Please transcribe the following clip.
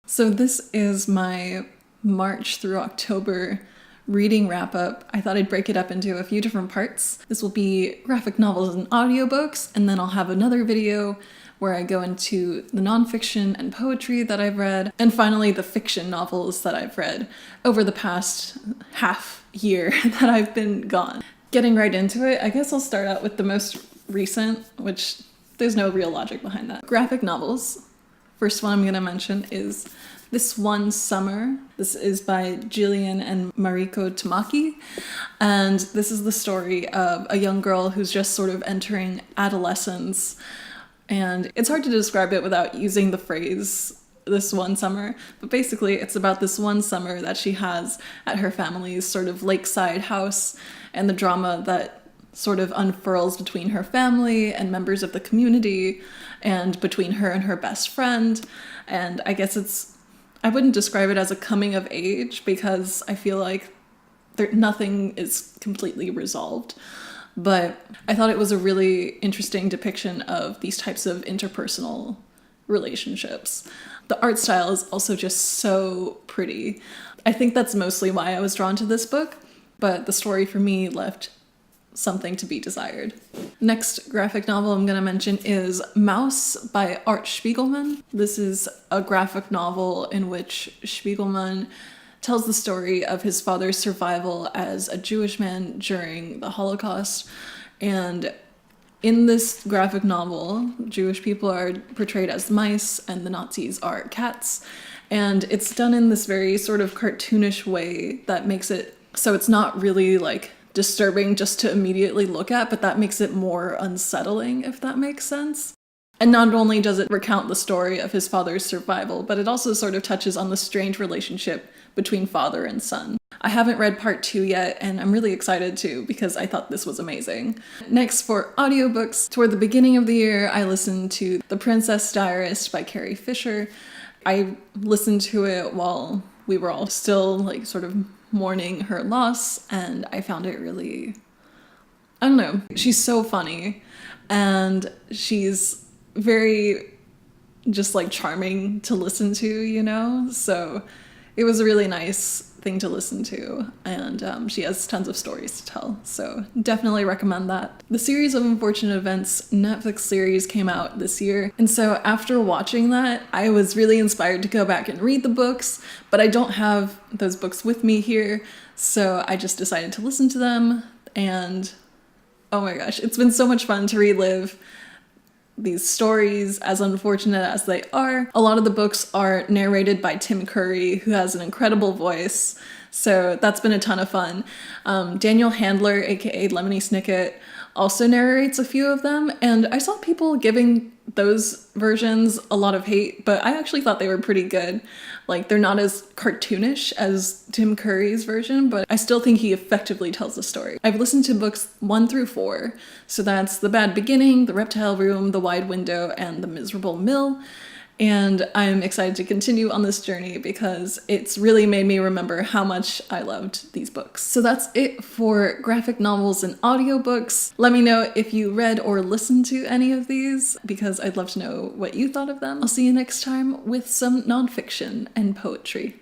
So this is my March through October reading wrap up. I thought I'd break it up into a few different parts. This will be graphic novels and audiobooks, and then I'll have another video where I go into the nonfiction and poetry that I've read, and finally the fiction novels that I've read over the past half year that I've been gone. Getting right into it, I guess I'll start out with the most recent, which there's no real logic behind that. Graphic novels. First one I'm going to mention is This One Summer. This is by Jillian and Mariko Tamaki, and this is the story of a young girl who's just sort of entering adolescence, and it's hard to describe it without using the phrase this one summer, but basically it's about this one summer that she has at her family's sort of lakeside house and the drama that sort of unfurls between her family and members of the community and between her and her best friend. And I guess I wouldn't describe it as a coming of age because I feel like nothing is completely resolved. But I thought it was a really interesting depiction of these types of interpersonal relationships. The art style is also just so pretty. I think that's mostly why I was drawn to this book, but the story for me left something to be desired. Next graphic novel I'm going to mention is Mouse by Art Spiegelman. This is a graphic novel in which Spiegelman tells the story of his father's survival as a Jewish man during the Holocaust. And in this graphic novel, Jewish people are portrayed as mice and the Nazis are cats. And it's done in this very sort of cartoonish way that makes it so it's not really like disturbing just to immediately look at, but that makes it more unsettling, if that makes sense. And not only does it recount the story of his father's survival, but it also sort of touches on the strange relationship between father and son. I haven't read part 2 yet, and I'm really excited to because I thought this was amazing. Next, for audiobooks, toward the beginning of the year, I listened to The Princess Diarist by Carrie Fisher. I listened to it while we were all still like sort of mourning her loss, and I found it really, I don't know, she's so funny and she's very just like charming to listen to, you know? So it was a really nice thing to listen to, and she has tons of stories to tell, so definitely recommend that. The Series of Unfortunate Events Netflix series came out this year, and so after watching that, I was really inspired to go back and read the books, but I don't have those books with me here, so I just decided to listen to them, and oh my gosh, it's been so much fun to relive these stories, as unfortunate as they are. A lot of the books are narrated by Tim Curry, who has an incredible voice, so that's been a ton of fun. Daniel Handler, aka Lemony Snicket, also narrates a few of them, and I saw people giving those versions a lot of hate, but I actually thought they were pretty good. Like, they're not as cartoonish as Tim Curry's version, but I still think he effectively tells the story. I've listened to books 1 through 4, so that's The Bad Beginning, The Reptile Room, The Wide Window, and The Miserable Mill. And I'm excited to continue on this journey because it's really made me remember how much I loved these books. So that's it for graphic novels and audiobooks. Let me know if you read or listened to any of these because I'd love to know what you thought of them. I'll see you next time with some nonfiction and poetry.